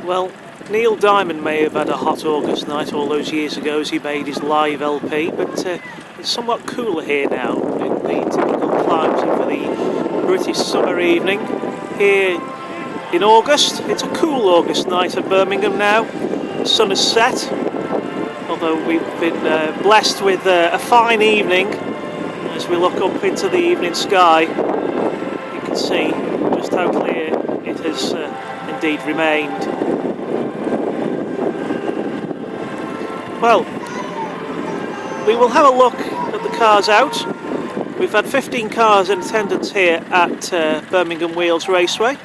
Well, Neil Diamond may have had a hot August night all those years ago as he made his live LP, but it's somewhat cooler here now in the typical climate for the British summer evening. Here in August, it's a cool August night at Birmingham now. The sun has set, although we've been blessed with a fine evening. As we look up into the evening sky, you can see just how clear it has indeed remained. Well, we will have a look at the cars out. We've had 15 cars in attendance here at Birmingham Wheels Raceway,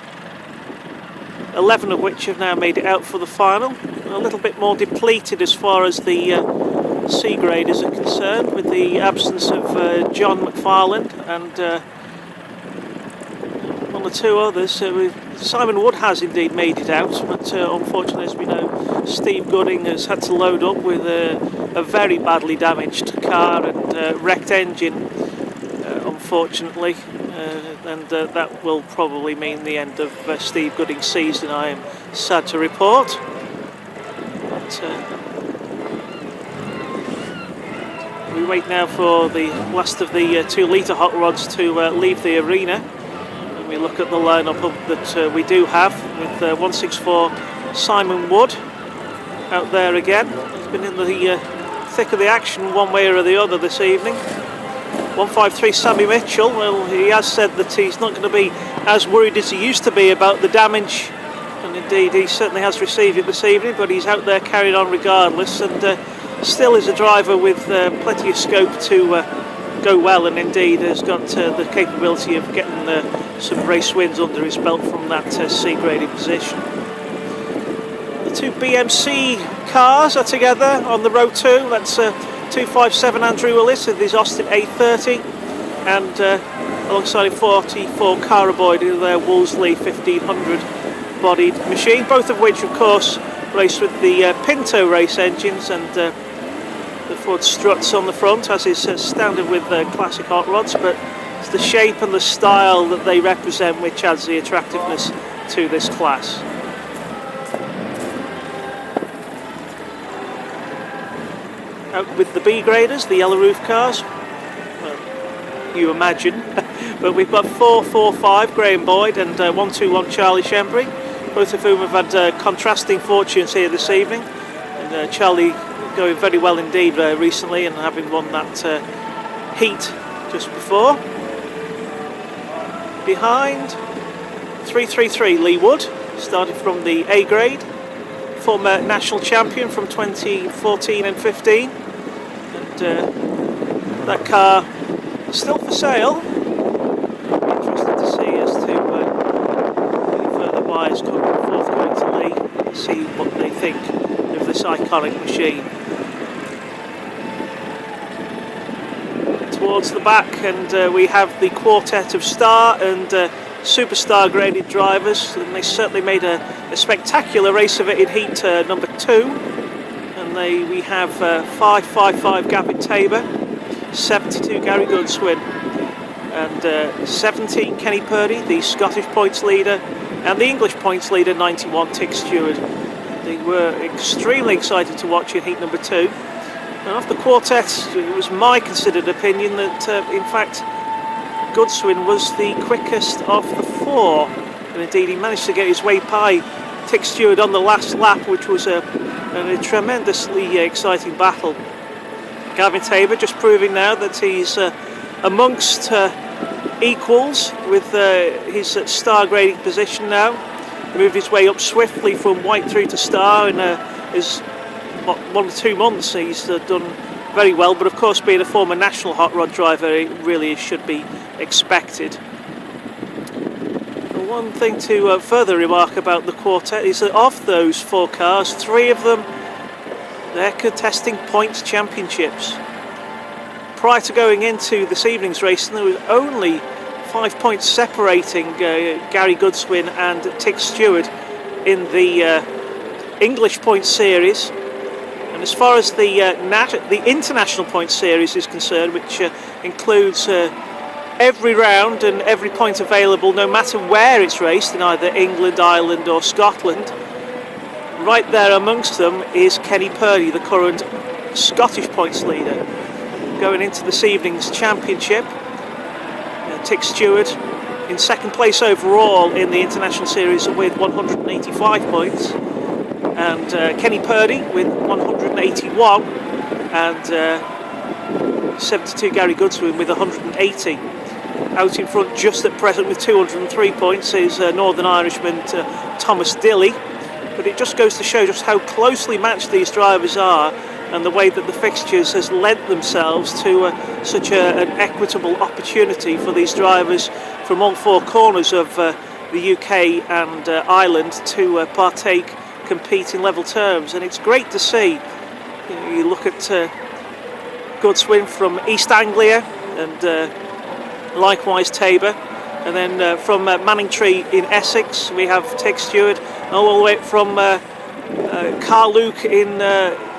11 of which have now made it out for the final. A little bit more depleted as far as the C graders are concerned, with the absence of John McFarland and one or two others. Simon Wood has indeed made it out, but unfortunately, as we know, Steve Gooding has had to load up with a very badly damaged car and wrecked engine, unfortunately, and that will probably mean the end of Steve Gooding's season, I am sad to report. But we wait now for the last of the 2 litre hot rods to leave the arena. We look at the lineup that we do have, with 164 Simon Wood out there again. He's been in the thick of the action one way or the other this evening. 153 Sammy Mitchell, well, he has said that he's not going to be as worried as he used to be about the damage, and indeed he certainly has received it this evening, but he's out there carrying on regardless, and still is a driver with plenty of scope to go well, and indeed has got the capability of getting some race wins under his belt from that C graded position. The 2 BMC cars are together on the row 2. That's 257 Andrew Willis with his Austin A30, and alongside 44 Caraboyd in their Wolseley 1500 bodied machine, both of which of course race with the Pinto race engines and the Ford struts on the front, as is standard with classic hot rods, but it's the shape and the style that they represent which adds the attractiveness to this class. Out with the B graders, the yellow roof cars, well, you imagine, but we've got 445 Graham Boyd and 121 Charlie Shembry, both of whom have had contrasting fortunes here this evening, and Charlie going very well indeed recently, and having won that heat just before. Behind, 333 Lee Wood, started from the A grade, former national champion from 2014 and 15, and that car is still for sale. Interested to see as to any further buyers coming forthcoming to Lee, see what they think of this iconic machine. Towards the back, and we have the quartet of star and superstar graded drivers, and they certainly made a spectacular race of it in heat number 2. And we have 555 Gavin Tabor, 72 Gary Goodswin, and 17 Kenny Purdy, the Scottish points leader, and the English points leader 91 Tick Stewart. They were extremely excited to watch in heat number 2. And of the quartet, it was my considered opinion that, in fact, Goodswin was the quickest of the 4. And indeed, he managed to get his way by Tick Stewart on the last lap, which was a tremendously exciting battle. Gavin Tabor just proving now that he's amongst equals with his star grading position now. He moved his way up swiftly from white through to star in his 1 or 2 months. He's done very well, but of course, being a former national hot rod driver, it really should be expected. One thing to further remark about the quartet is that of those 4 cars, 3 of them, they're contesting points championships. Prior to going into this evening's racing, there was only 5 points separating Gary Goodswin and Tick Stewart in the English points series. And as far as the international points series is concerned, which includes every round and every point available, no matter where it's raced, in either England, Ireland or Scotland, right there amongst them is Kenny Purdy, the current Scottish points leader. Going into this evening's championship, Tick Stewart in second place overall in the International Series with 185 points, and Kenny Purdy with 181, and 72 Gary Goodswin with 180. Out in front just at present with 203 points is Northern Irishman Thomas Dilley, but it just goes to show just how closely matched these drivers are, and the way that the fixtures has lent themselves to such an equitable opportunity for these drivers from all four corners of the UK and Ireland to partake, compete in level terms. And it's great to see. You look at Goodswin from East Anglia and likewise Tabor, and then from Manningtree in Essex we have Tick Stewart, all the way from Carluke in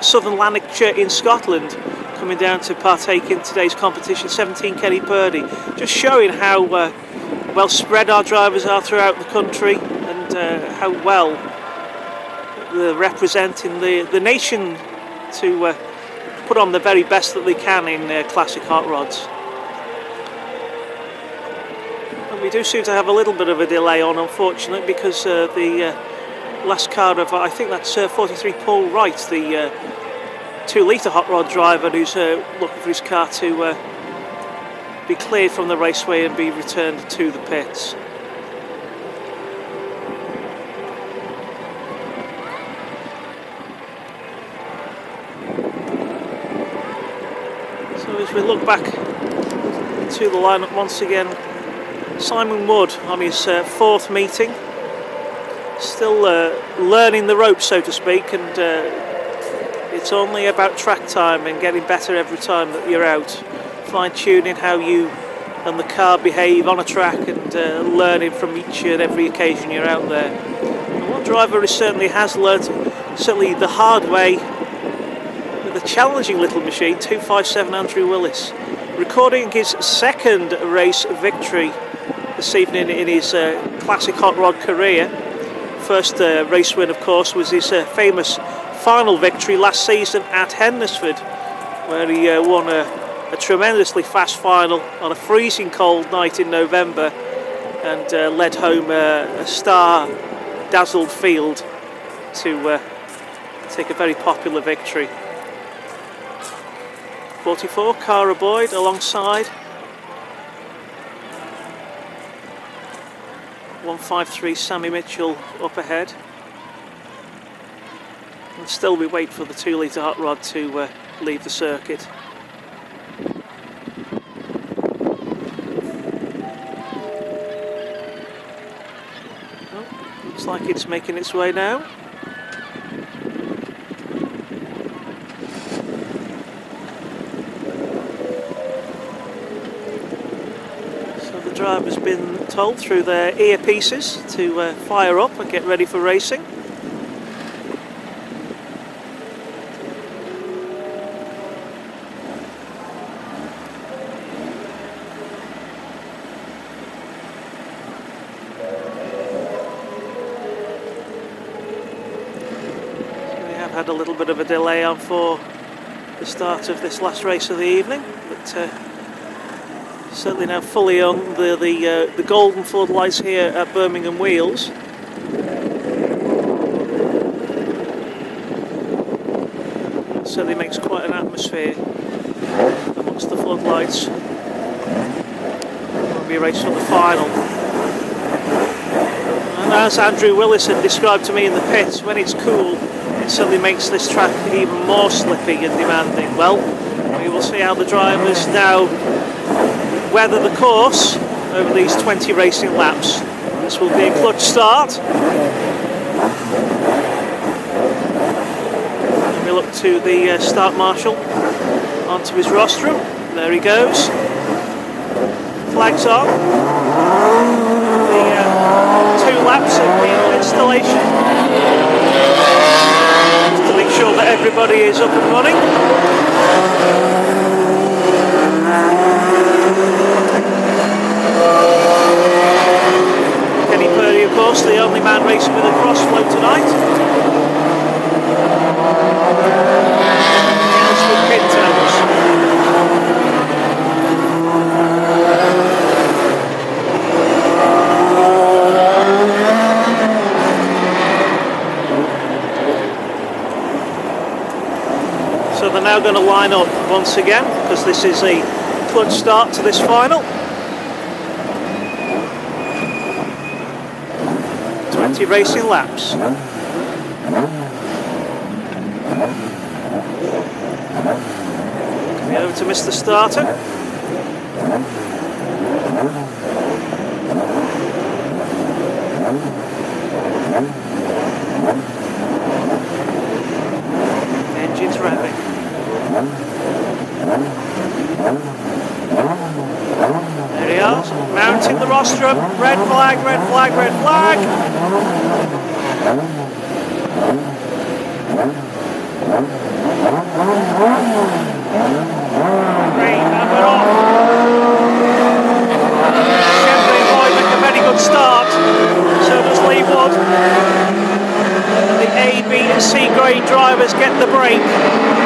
southern Lanarkshire in Scotland, coming down to partake in today's competition. 17 Kenny Purdy, just showing how well spread our drivers are throughout the country, and how well they're representing the nation to put on the very best that they can in classic hot rods. And we do seem to have a little bit of a delay on, unfortunately, because the last car of, I think that's 43 Paul Wright, the 2 litre hot rod driver, who's looking for his car to be cleared from the raceway and be returned to the pits. So as we look back to the lineup once again, Simon Wood on his 4th meeting, still learning the ropes, so to speak, and it's only about track time and getting better every time that you're out, fine-tuning how you and the car behave on a track, and learning from each and every occasion you're out there. And one driver certainly has learnt, certainly the hard way, with a challenging little machine, 257 Andrew Willis, recording his 2nd race victory this evening in his classic hot rod career. First race win, of course, was his famous final victory last season at Hendersford, where he won a tremendously fast final on a freezing cold night in November, and led home a star-dazzled field to take a very popular victory. 44, Cara Boyd alongside. 153, Sammy Mitchell up ahead. And still we wait for the 2 litre hot rod to leave the circuit. Well, looks like it's making its way now. The driver's been told through their earpieces to fire up and get ready for racing. So we have had a little bit of a delay on for the start of this last race of the evening, but certainly now fully on the golden floodlights here at Birmingham Wheels. It certainly makes quite an atmosphere amongst the floodlights when we race for the final. And as Andrew Willis had described to me in the pits, when it's cool, it certainly makes this track even more slippy and demanding. Well, we will see how the drivers now weather the course over these 20 racing laps. This will be a clutch start. And we look to the start marshal onto his rostrum. There he goes. Flags on. The 2 laps of the installation, just to make sure that everybody is up and running. Kenny Purdy, of course, the only man racing with a cross float tonight. now going to line up once again because this is a clutch start to this final. 20 racing laps. Coming over to Mr. Starter. Engines revving. There he is, mounting the rostrum. Red flag, red flag, red flag. Green, and we're off. Chevrolet and Boyd make a very good start. So does Lee Wood. The A, B and C grade drivers get the break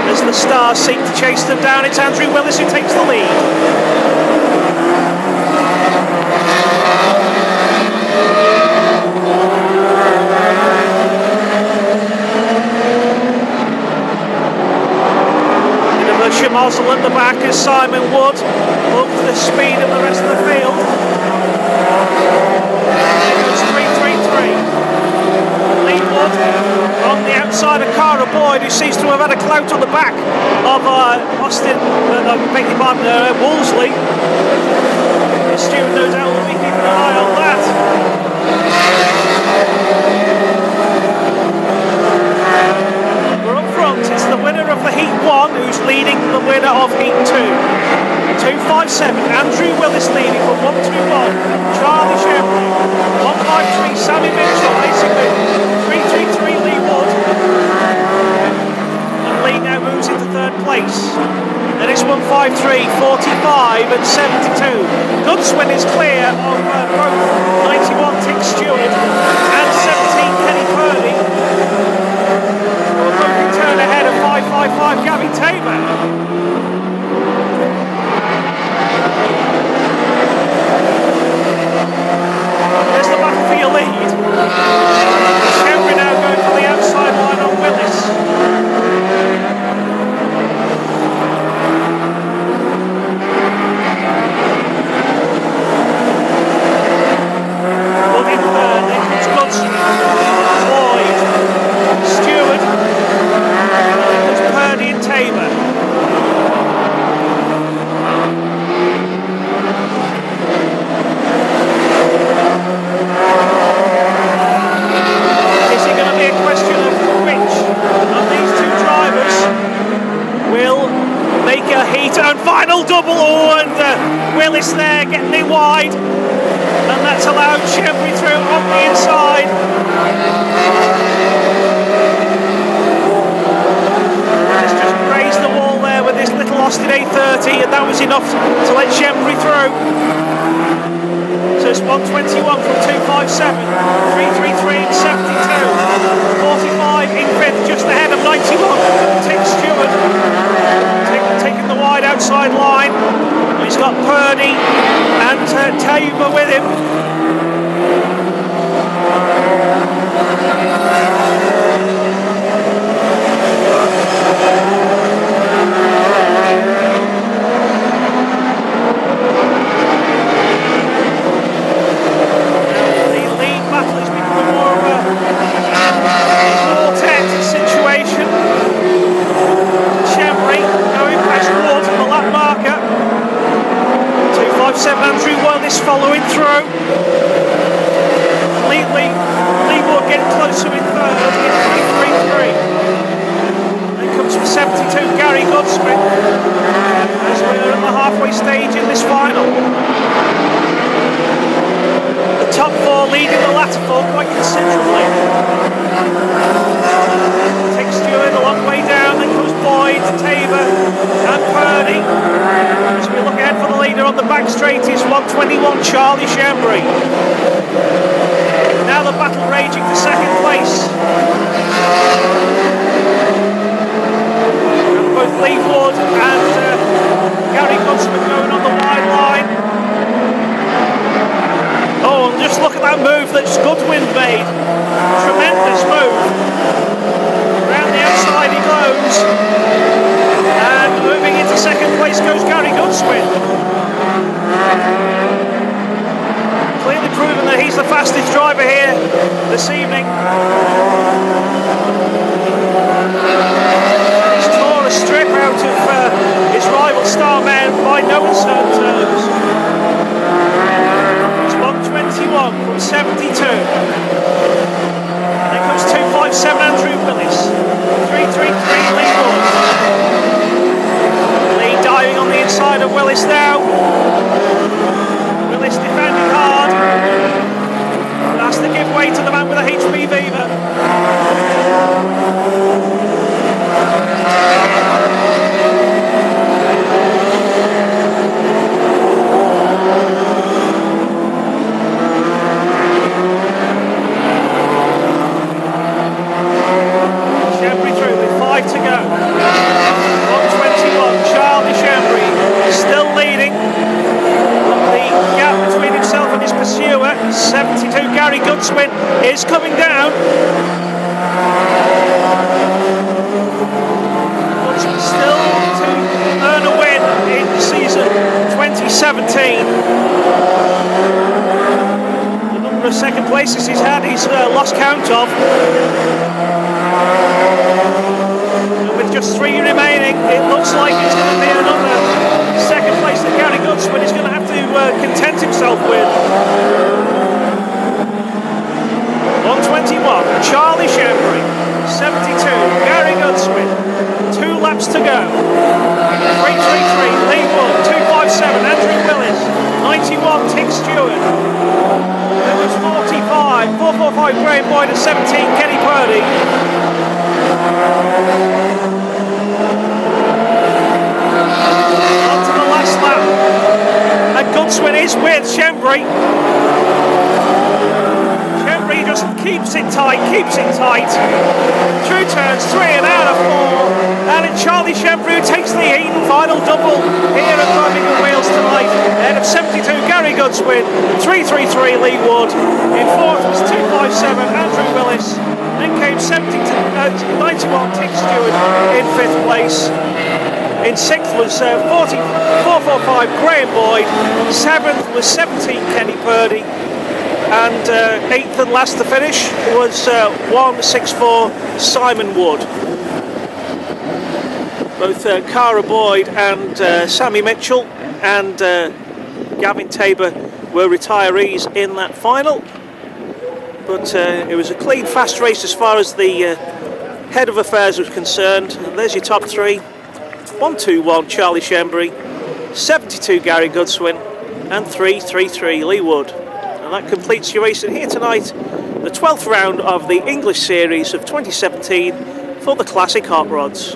as the Stars seek to chase them down. It's Andrew Willis who takes the lead. Schmozzle at the back as Simon Wood loves the speed of the rest of the field. It was 3-3-3. Lee Wood on the outside of Cara Boyd, who seems to have had a clout on the back of Wolseley. Stuart no doubt will be keeping an eye on that. It's the winner of the Heat 1 who's leading the winner of Heat 2. 257, Andrew Willis leading from 121, Charlie Chevrolet, 153, Sammy Mitchell racing with 333 Lee Wood. And Lee now moves into third place. Then it's 153, 45 and 72. Goodswin is clear of both 91 Tick Stewart and 17 Kenny Purdy. Turn ahead of 555 Gavin Tabor. There's the battle for your lead. Chevrolet now going for the outside line on Willis. Wood in third, then comes Goodson, Boyd, Stewart. Purdy and Tabor. Is it going to be a question of which of these two drivers will make a heat and final double? Oh, and Willis there getting it wide, and that's allowed Chevrolet through on the inside. With this little Austin A30, and that was enough to let Chevrolet through. So it's 121 from 257, 333 and 72, 45 in fifth, just ahead of 91. Tick Stewart taking the wide outside line. He's got Purdy and Tabor with him. Andrew Willis following through. races he's had, he's lost count of. And with just 3 remaining, it looks like it's going to be another second place that Gary Goodswin is going to have to content himself with. 121, Charlie Shembry. 72, Gary Goodswin. 2 laps to go. 333, Lee Wood. 257, Andrew Willis. 91, Tick Stewart. There was 45, 445, Graham Boyd, and 17, Kenny Purdy. On to the last lap. And Goodswin is with Shembry. Shembry just keeps it tight. Through turns 3 and out of 4. And it's Charlie Shembry who takes the Eaton final double here at Birmingham Wheels tonight. Ahead of 72, Gary Goodswin. 333, Lee Wood. In 4th was 257, Andrew Willis. Then came 91, Tick Stewart in 5th place. In 6th was 445, Graham Boyd. 7th was 17, Kenny Purdy. And 8th and last to finish was 164, Simon Wood. Both Cara Boyd and Sammy Mitchell and Gavin Tabor were retirees in that final. But it was a clean, fast race as far as the head of affairs was concerned. And there's your top 3. 121, Charlie Shembry. 72, Gary Goodswin. And 333, Lee Wood. And that completes your racing here tonight. The 12th round of the English Series of 2017 for the Classic Hot Rods.